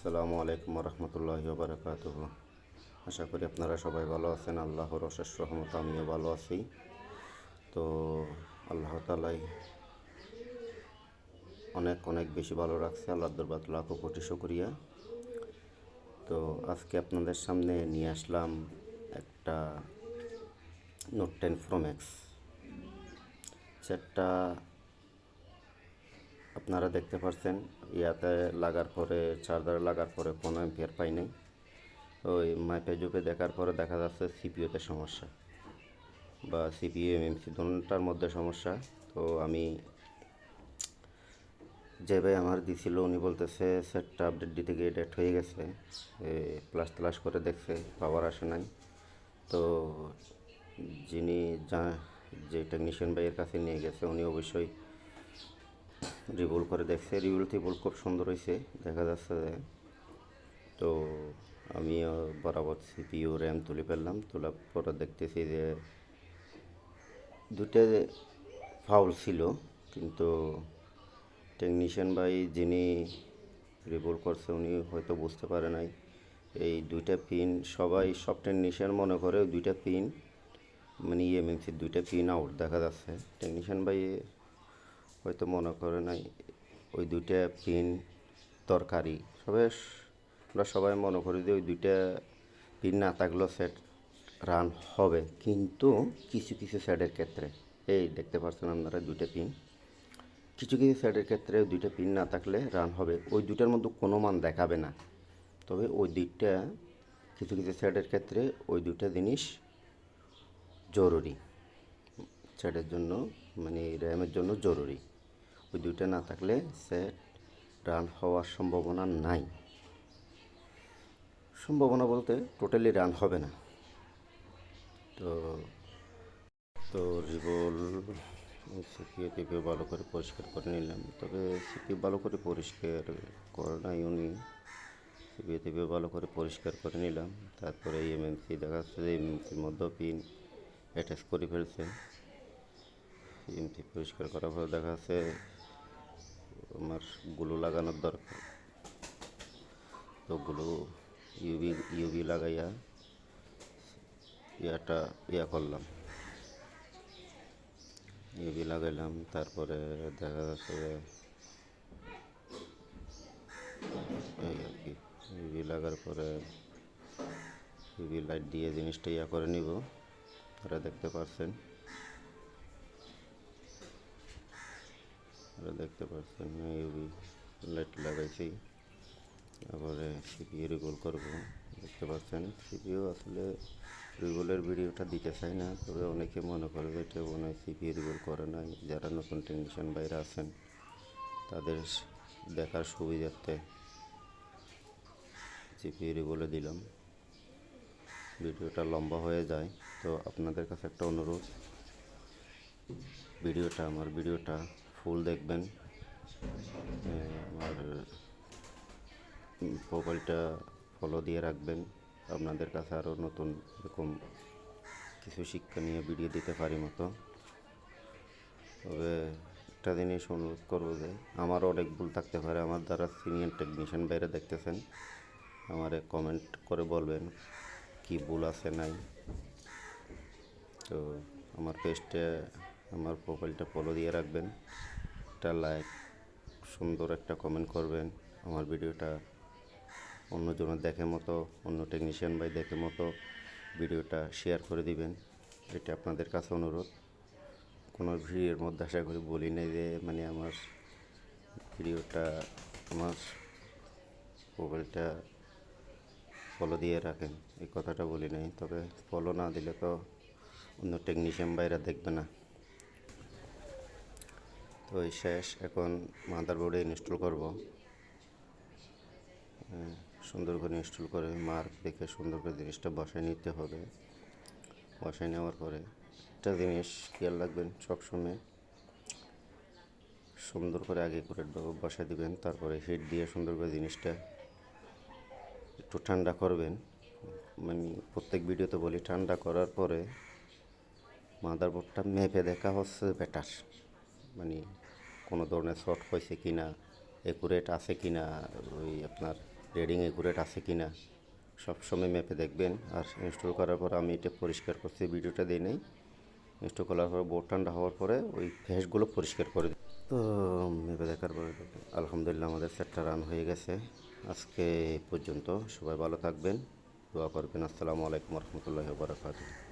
আসসালামু আলাইকুম রহমতুল্লাহি বারাকাতুহু। আশা করি আপনারা সবাই ভালো আছেন। আল্লাহর অশেষ রহমতে আমিও ভালো আছি। তো আল্লাহ তাআলাই অনেক অনেক বেশি ভালো রাখছে। আল্লাহর দরবার লাখো কোটি শুকরিয়া। তো আজকে আপনাদের সামনে নিয়ে আসলাম একটা নোট 10 প্রো ম্যাক্স। সেটটা আপনারা দেখতে পাচ্ছেন, ইয়াতে লাগার পরে, চার্জারে লাগার পরে কোনো অ্যাম্পিয়ার পাই নাই। ওই মাইপে জুপে দেখার পরে দেখা যাচ্ছে সিপিইউতে সমস্যা, বা সিপিইউ এমএমসি দুটোটার মধ্যে সমস্যা। তো আমি যে ভাই আমার দিছিল উনি বলতেছে সেটটা আপডেট দিতে গিয়ে ডেট হয়ে গেছে, প্লাস প্লাস করে দেখছে, পাওয়ার আসে নাই। তো যিনি যে টেকনিশিয়ান ভাইয়ের কাছে নিয়ে গেছে উনি অবশ্যই রিভুল করে দেখছে। রিভুল খুব সুন্দর হয়েছে দেখা যাচ্ছে। তো আমিও বরাবর সিপিইউ র্যাম তুলে ফেললাম, তোলার পরে দেখতেছি যে দুটো ফাউল ছিল, কিন্তু টেকনিশিয়ান ভাই যিনি রিভুল করছে উনি হয়তো বুঝতে পারে নাই এই দুইটা পিন। সব টেকনিশিয়ান মনে করে ওই দুইটা পিন মানে ইএমএমসির দুইটা পিন আউট দেখা যাচ্ছে। টেকনিশিয়ান ভাই হয়তো মনে করে নাই ওই দুইটা পিন দরকারি। আমরা সবাই মনে করি যে ওই দুইটা পিন না থাকলেও সেট রান হবে, কিন্তু কিছু কিছু সেটের ক্ষেত্রে, এই দেখতে পাচ্ছেন আপনারা দুইটা পিন, কিছু কিছু সেটের ক্ষেত্রে দুইটা পিন না থাকলে রান হবে। ওই দুইটার মধ্যে কোনো মান দেখাবে না, তবে ওই দুইটা কিছু কিছু সেটের ক্ষেত্রে ওই দুইটা জিনিস জরুরি সেটের জন্য, মানে র্যামের জন্য জরুরি। ওই দুইটা না থাকলে সেট রান হওয়ার সম্ভাবনা নাই। সম্ভাবনা বলতে টোটালি রান হবে না। তো তো রিভোল সিপিইউ টিপিউ ভালো করে পরিষ্কার করে নিলাম, তবে সিপিইউ ভালো করে পরিষ্কার করে নাই উনি। সিপিইউ টিপিউ ভালো করে পরিষ্কার করে নিলাম, তারপরে এমএমসি দেখা যাচ্ছে যে এমএমসির মধ্যেও পিন অ্যাটাচ করে ফেলছে। এমএমসি পরিষ্কার করার পর দেখা যাচ্ছে আমার গ্লু লাগানোর দরকার। তো গ্লু ইউভি লাগাইয়া ইয়া করলাম, ইউভি লাগাইলাম। তারপরে দেখা যাচ্ছে যে এই আর কি, ইউভি লাগার পরে ইউভি লাইট দিয়ে জিনিসটা ইয়া করে নিব। দেখতে পাচ্ছেন ইউভি লাইট লাগাইছি। তারপরে সিপিইউ রিভোল করবো। দেখতে পাচ্ছেন সিপিইউ আসলে রিভোলের ভিডিওটা দিতে চাই না, তবে অনেকে মনে করে যে এটা মনে হয় সিপিইউ রিভোল করে নাই। যারা নতুন টেকনিশিয়ান বাইরে আছেন তাদের দেখার সুবিধার্থে সিপিইউ রিভোলে দিলাম। ভিডিওটা লম্বা হয়ে যায়, তো আপনাদের কাছে একটা অনুরোধ, আমার ভিডিওটা ফুল দেখবেন। আমার প্রোফাইলটা ফলো দিয়ে রাখবেন। আপনাদের কাছে আরও নতুন এরকম কিছু শিক্ষণীয় ভিডিও দিতে পারি মতো। তবে একটা জিনিস অনুরোধ করবো যে আমারও অনেক ভুল থাকতে পারে। আমার দ্বারা সিনিয়র টেকনিশিয়ান বাইরে দেখতেছেন, আমারে কমেন্ট করে বলবেন কি ভুল আছে নাই। তো আমার পেজটা, আমার প্রোফাইলটা ফলো দিয়ে রাখবেন, একটা লাইক, সুন্দর একটা কমেন্ট করবেন। আমার ভিডিওটা অন্যজনের দেখে মতো, অন্য টেকনিশিয়ান ভাই দেখে মতো ভিডিওটা শেয়ার করে দিবেন, এটা আপনাদের কাছে অনুরোধ। কোনো ভিডিওর মধ্যে আশা করি বলি নাই যে মানে আমার ভিডিওটা, আমার প্রোফাইলটা ফলো দিয়ে রাখেন, এই কথাটা বলি নাই। তবে ফলো না দিলে তো অন্য টেকনিশিয়ান ভাইরা দেখবে না। তো এই শেষ, এখন মাদারবোর্ডে ইনস্টল করব। সুন্দর করে ইনস্টল করে মার্ক দেখে সুন্দর করে জিনিসটা বসায় নিতে হবে। বসায় নেওয়ার পরে একটা জিনিস খেয়াল রাখবেন, সবসময় সুন্দর করে আগে করে বসায় দিবেন। তারপরে হিট দিয়ে সুন্দর করে জিনিসটা একটু ঠান্ডা করবেন। মানে প্রত্যেক ভিডিওতে বলি, ঠান্ডা করার পরে মাদারবোর্ডটা মেপে দেখা হচ্ছে বেটার, মানে কোনো ধরনের শর্ট হয়েছে কি না, একুরেট আছে কি না, ওই আপনার রেডিং একুরেট আছে কি না সবসময় ম্যাপে দেখবেন। আর ইনস্টল করার পর আমি এটা পরিষ্কার করছি, ভিডিওটা দিই নাই। ইনস্টল করার পর বোর্ড ঠান্ডা হওয়ার পরে ওই ফ্যাসগুলো পরিষ্কার করে দিই। তো ম্যাপে দেখার পরে আলহামদুলিল্লাহ আমাদের সেটটা রান হয়ে গেছে। আজকে এই পর্যন্ত, সবাই ভালো থাকবেন, দোয়া করবেন। আসসালামু আলাইকুম রহমতুল্লাহি ওয়া বারাকাতুহু।